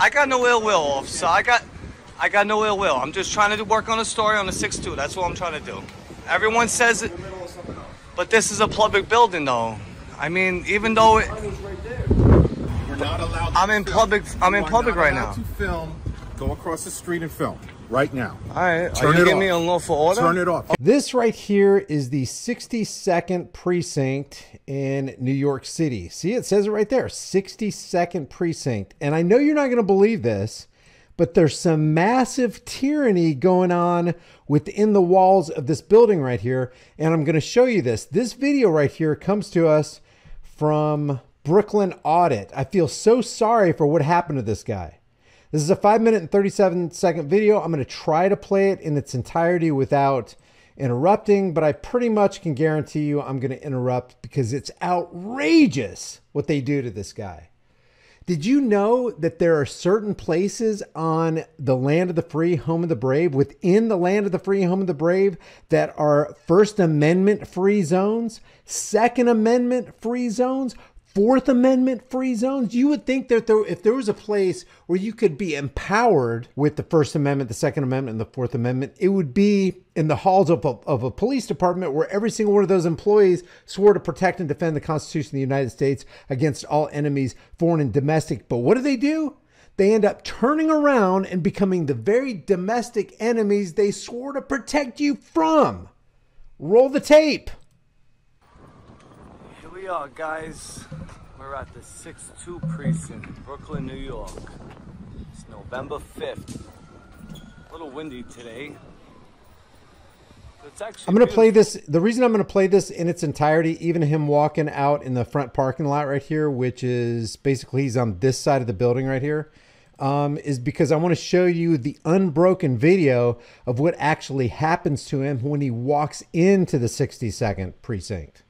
I got no ill will, officer. I got no ill will. I'm just trying to work on a story on the 6-2. That's what I'm trying to do. Everyone says it, but this is a public building, though. I mean, even though it, you're not allowed. I'm in public. I'm in public right now. To film, go across the street and film right now. All right. Are you giving me a lawful order? Turn it off. This right here is the 62nd precinct in New York City. See, it says it right there, 62nd precinct. And I know you're not going to believe this, but there's some massive tyranny going on within the walls of this building right here. And I'm going to show you this. This video right here comes to us from Brooklyn Audit. I feel so sorry for what happened to this guy. This is a 5-minute and 37-second video. I'm going to try to play it in its entirety without interrupting, but I pretty much can guarantee you I'm going to interrupt because it's outrageous what they do to this guy. Did you know that there are certain places on the land of the free, home of the brave, within the land of the free, home of the brave, that are First Amendment free zones, Second Amendment free zones, Fourth Amendment free zones? You would think that if there was a place where you could be empowered with the First Amendment, the Second Amendment, and the Fourth Amendment, it would be in the halls of a police department where every single one of those employees swore to protect and defend the Constitution of the United States against all enemies, foreign and domestic. But what do? They end up turning around and becoming the very domestic enemies they swore to protect you from. Roll the tape. Here we are, guys. We're at the 6-2 precinct, Brooklyn, New York. It's November 5th. A little windy today. It's actually I'm going to play this. The reason I'm going to play this in its entirety, even him walking out in the front parking lot right here, which is basically he's on this side of the building right here, is because I want to show you the unbroken video of what actually happens to him when he walks into the 62nd precinct.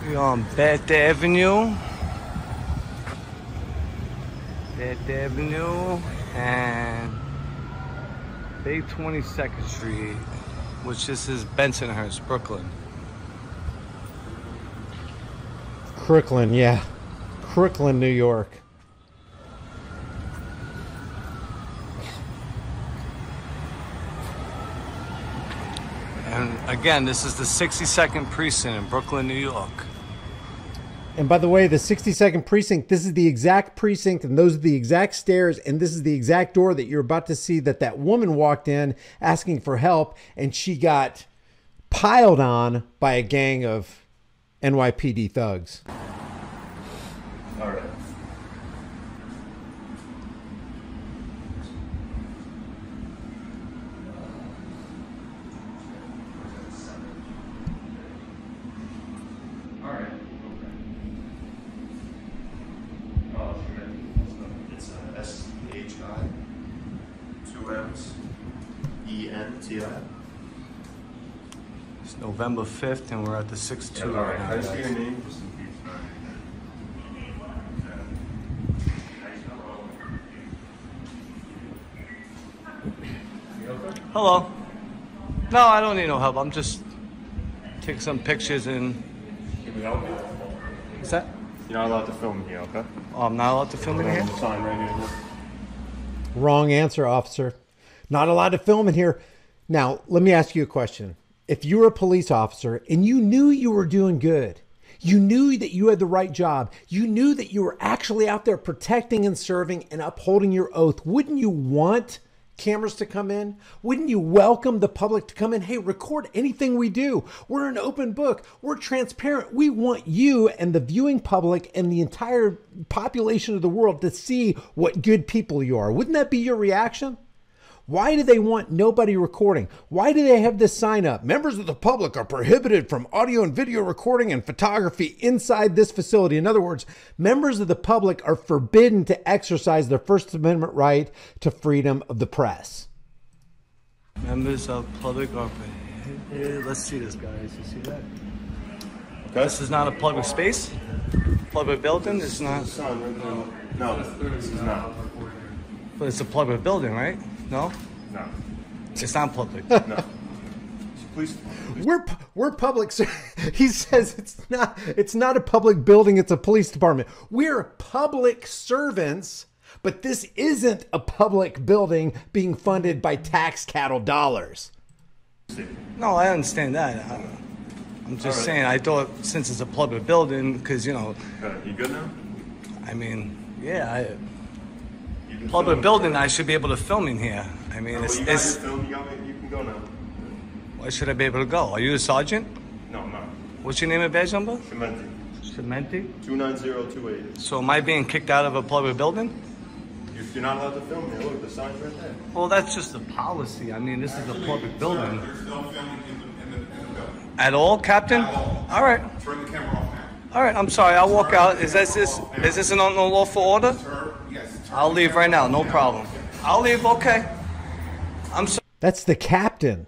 We're on Beth Avenue. Beth Avenue and Bay 22nd Street, which this is Bensonhurst, Brooklyn. Crooklyn, yeah. Crooklyn, New York. And again, this is the 62nd precinct in Brooklyn, New York. And by the way, the 62nd precinct, this is the exact precinct, and those are the exact stairs, and this is the exact door that you're about to see that woman walked in asking for help, and she got piled on by a gang of NYPD thugs. All right. E-N-T-I. It's November 5th and we're at the 6-2 All right. right Can I now. see your name? Just in case. Hello. No, I don't need no help. I'm just taking some pictures and... Can we help you? What's that? You're not allowed to film here, okay? Oh, I'm not allowed to film in here? The sign right here. Wrong answer, officer. Not allowed to film in here. Now, let me ask you a question. If you were a police officer and you knew you were doing good, you knew that you had the right job, you knew that you were actually out there protecting and serving and upholding your oath, wouldn't you want cameras to come in? Wouldn't you welcome the public to come in? Hey, record anything we do. We're an open book. We're transparent. We want you and the viewing public and the entire population of the world to see what good people you are. Wouldn't that be your reaction? Why do they want nobody recording? Why do they have this sign up? Members of the public are prohibited from audio and video recording and photography inside this facility. In other words, members of the public are forbidden to exercise their First Amendment right to freedom of the press. Members of public are prohibited. Let's see this, guys. You see that? Okay. This is not a public space? Public building? It's not. No, this is not. But it's a public building, right? No? No. It's not public. No. Police. We're public. He says it's not a public building. It's a police department. We're public servants, but this isn't a public building being funded by tax cattle dollars. No, I understand that. I'm just saying, I thought since it's a public building, because, you know. You good now? I mean, yeah, public building, I should be able to film in here. I mean, Well, you got your film, you can go now. Why should I be able to go? Are you a sergeant? No, I'm not. What's your name and badge number? Cementi. Cementi? 29028. So am I being kicked out of a public building? You're not allowed to film here. Look, the sign's right there. Well, that's just a policy. I mean, this is a public building. There's no filming in the building. At all, Captain? All right. Turn the camera off now. All right, I'm sorry. I'll walk out. Is this an unlawful order? Sir, yes. I'll leave right now. No problem. I'll leave. Okay. I'm sorry. That's the captain,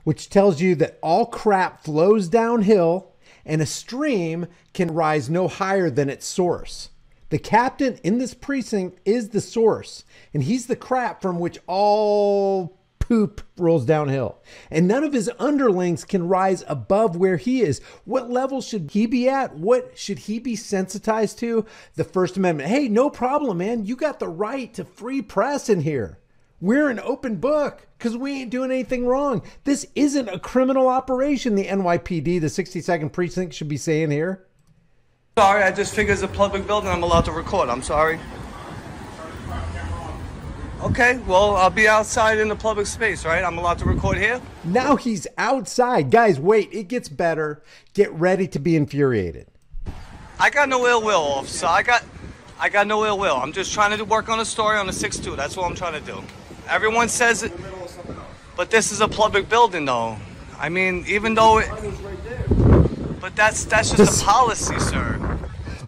which tells you that all crap flows downhill and a stream can rise no higher than its source. The captain in this precinct is the source, and he's the crap from which all poop rolls downhill. And none of his underlings can rise above where he is. What level should he be at? What should he be sensitized to? The First Amendment. Hey, no problem, man. You got the right to free press in here. We're an open book because we ain't doing anything wrong. This isn't a criminal operation, the NYPD, the 62nd Precinct, should be saying here. Sorry, I just figured it's a public building. I'm allowed to record. I'm sorry. Okay, well, I'll be outside in the public space, right? I'm allowed to record here? Now he's outside. Guys, wait, it gets better. Get ready to be infuriated. I got no ill will, officer. I got no ill will. I'm just trying to work on a story on the 6-2. That's what I'm trying to do. Everyone says it, but this is a public building, though. I mean, even though it... But that's just a policy, sir.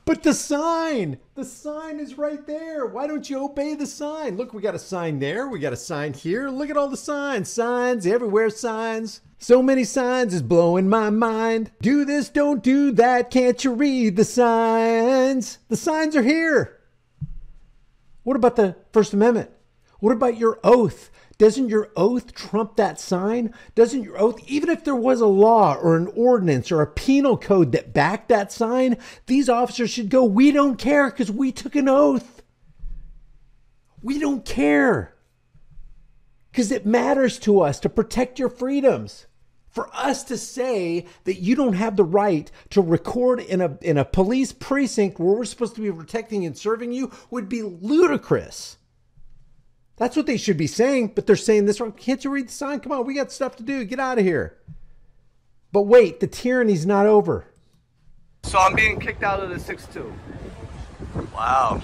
But the sign is right there. Why don't you obey the sign? Look, we got a sign there. We got a sign here. Look at all the signs everywhere, signs. So many signs is blowing my mind. Do this, don't do that. Can't you read the signs? The signs are here. What about the First Amendment? What about your oath? Doesn't your oath trump that sign? Doesn't your oath, even if there was a law or an ordinance or a penal code that backed that sign, these officers should go, we don't care because we took an oath. We don't care because it matters to us to protect your freedoms. For us to say that you don't have the right to record in a police precinct where we're supposed to be protecting and serving you would be ludicrous. That's what they should be saying, but they're saying this wrong. Can't you read the sign? Come on, we got stuff to do. Get out of here. But wait, the tyranny's not over. So I'm being kicked out of the 6-2. Wow.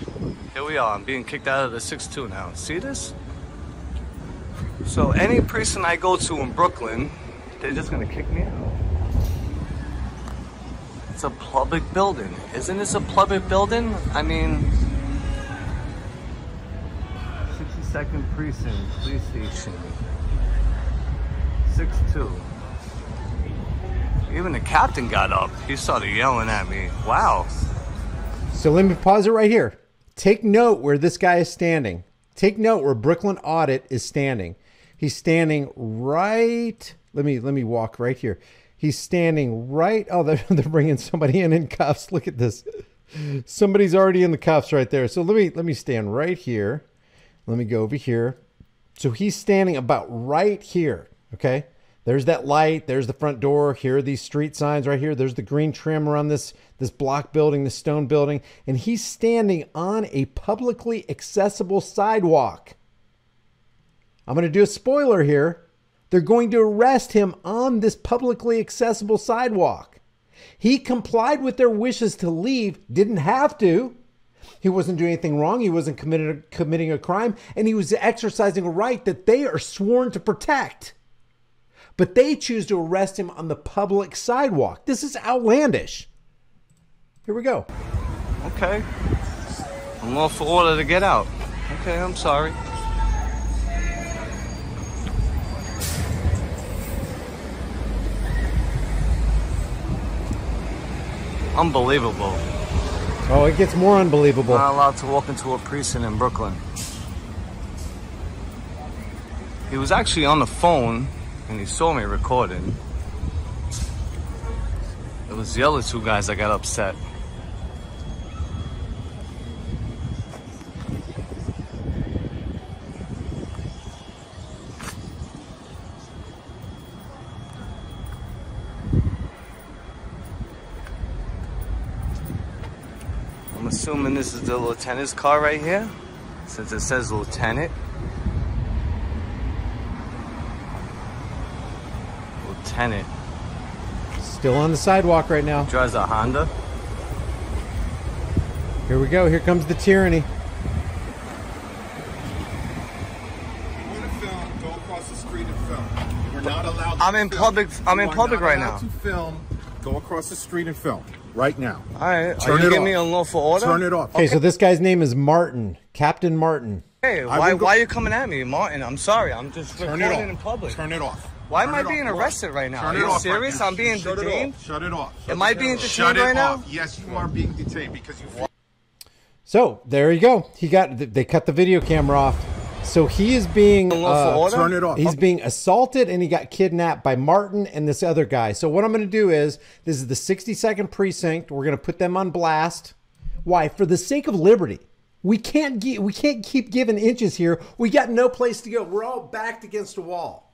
Here we are. I'm being kicked out of the 6-2 now. See this? So any precinct I go to in Brooklyn, they're just going to kick me out. It's a public building. Isn't this a public building? I mean... 62nd Precinct, Police Station. 6-2. Even the captain got up. He started yelling at me. Wow. So let me pause it right here. Take note where this guy is standing. Take note where Brooklyn Audit is standing. He's standing right... Let me walk right here. He's standing right... Oh, they're bringing somebody in cuffs. Look at this. Somebody's already in the cuffs right there. So let me stand right here. Let me go over here. So he's standing about right here, okay? There's that light. There's the front door. Here are these street signs right here. There's the green trim around this block building, this stone building. And he's standing on a publicly accessible sidewalk. I'm going to do a spoiler here. They're going to arrest him on this publicly accessible sidewalk. He complied with their wishes to leave, didn't have to. He wasn't doing anything wrong. He wasn't committing a crime. And he was exercising a right that they are sworn to protect. But they choose to arrest him on the public sidewalk. This is outlandish. Here we go. Okay. I'm off for order to get out. Okay, I'm sorry. Unbelievable. Oh, it gets more unbelievable. Not allowed to walk into a precinct in Brooklyn. He was actually on the phone And he saw me recording. It was the other two guys that got upset. I'm assuming this is the lieutenant's car right here, since it says lieutenant. Lieutenant. Still on the sidewalk right now. Drives a Honda. Here we go. Here comes the tyranny. If you want to film, go across the street and film. We're not allowed to I'm in film. public. I'm in You are public not right allowed now. to film. Go across the street and film right now. All right. Turn Are you it giving off. me a lawful order? Turn it off. Okay, so this guy's name is Martin. Captain Martin. Hey, I why will go- are you coming at me, Martin? I'm sorry. I'm just Turn recording it off. in public. Turn it off. Why am Turn I it being off. arrested right now? Turn Are it you off serious? right now. I'm being Shut detained? It off. Shut it off. Am I being detained Shut it right now? off. Yes, you are being detained because you. So there you go. They cut the video camera off. So he is being Unlawful order? Turn it off. he's being assaulted and he got kidnapped by Martin and this other guy. So what I'm going to do is, this is the 62nd precinct. We're going to put them on blast. Why? For the sake of liberty. We can't keep giving inches here. We got no place to go. We're all backed against a wall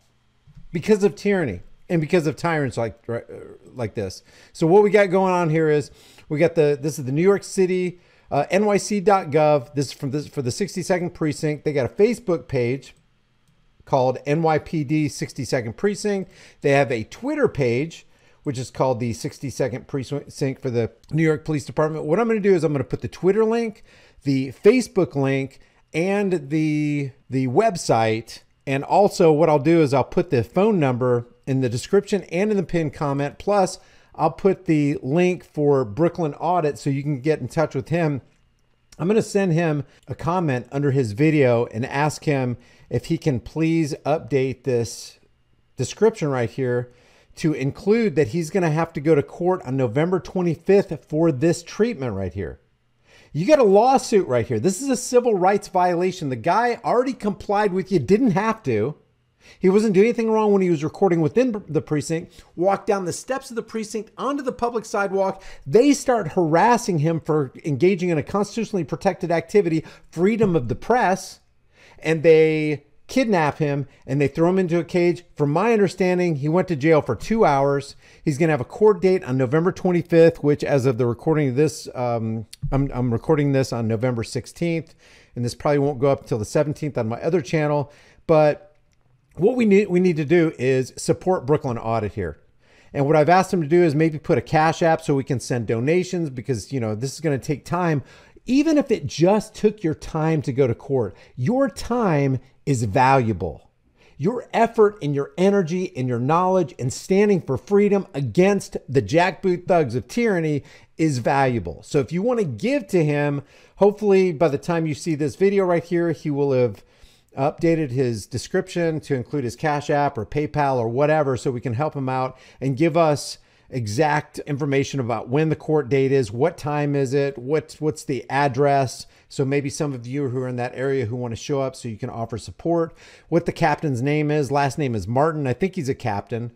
because of tyranny and because of tyrants like this. So what we got going on here is we got this is the New York City NYC.gov. This is for the 62nd precinct. They got a Facebook page called NYPD 62nd Precinct. They have a Twitter page, which is called the 62nd Precinct for the New York Police Department. What I'm going to do is I'm going to put the Twitter link, the Facebook link, and the website. And also what I'll do is I'll put the phone number in the description and in the pinned comment. Plus, I'll put the link for Brooklyn Audit so you can get in touch with him. I'm going to send him a comment under his video and ask him if he can please update this description right here to include that he's going to have to go to court on November 25th for this treatment right here. You got a lawsuit right here. This is a civil rights violation. The guy already complied with you, didn't have to. He wasn't doing anything wrong when he was recording within the precinct, walked down the steps of the precinct onto the public sidewalk. They start harassing him for engaging in a constitutionally protected activity, freedom of the press, and they kidnap him and they throw him into a cage. From my understanding, he went to jail for 2 hours. He's going to have a court date on November 25th, which as of the recording of this, I'm recording this on November 16th, and this probably won't go up until the 17th on my other channel. But what we need to do is support Brooklyn Audit here. And what I've asked him to do is maybe put a Cash App so we can send donations because, you know, this is going to take time. Even if it just took your time to go to court, your time is valuable. Your effort and your energy and your knowledge and standing for freedom against the jackboot thugs of tyranny is valuable. So if you want to give to him, hopefully by the time you see this video right here, he will have updated his description to include his Cash App or PayPal or whatever so we can help him out and give us exact information about when the court date is, what time is it, what's the address. So maybe some of you who are in that area who want to show up so you can offer support, what the captain's name is. Last name is Martin. I think he's a captain.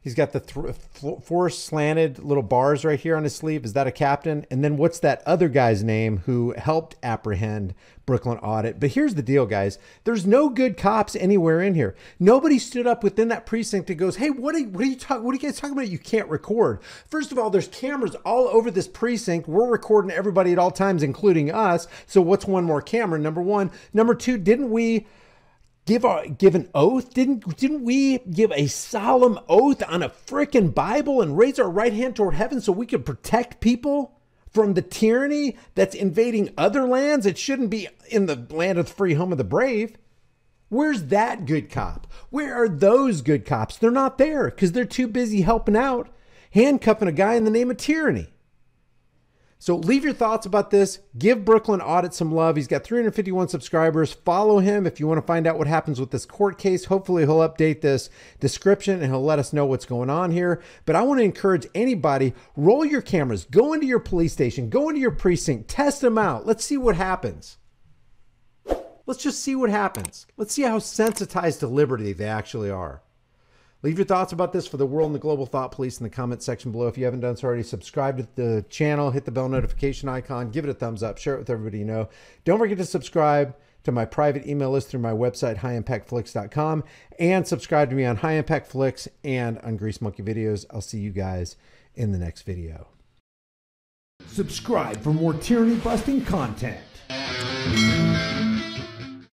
He's got the four slanted little bars right here on his sleeve. Is that a captain? And then what's that other guy's name who helped apprehend Brooklyn Audit? But here's the deal, guys. There's no good cops anywhere in here. Nobody stood up within that precinct and goes, hey, what are you guys talking about? You can't record. First of all, there's cameras all over this precinct. We're recording everybody at all times, including us. So what's one more camera? Number one. Number two, didn't we give an oath? Didn't we give a solemn oath on a frickin' Bible and raise our right hand toward heaven so we could protect people from the tyranny that's invading other lands? It shouldn't be in the land of the free, home of the brave. Where's that good cop? Where are those good cops? They're not there because they're too busy helping out, handcuffing a guy in the name of tyranny. So leave your thoughts about this. Give Brooklyn Audit some love. He's got 351 subscribers. Follow him if you want to find out what happens with this court case. Hopefully he'll update this description and he'll let us know what's going on here. But I want to encourage anybody, roll your cameras, go into your police station, go into your precinct, test them out. Let's see what happens. Let's just see what happens. Let's see how sensitized to liberty they actually are. Leave your thoughts about this for the world and the global thought police in the comment section below. If you haven't done so already, subscribe to the channel, hit the bell notification icon, give it a thumbs up, share it with everybody you know. Don't forget to subscribe to my private email list through my website, highimpactflix.com, and subscribe to me on High Impact Flicks and on Grease Monkey Videos. I'll see you guys in the next video. Subscribe for more tyranny busting content.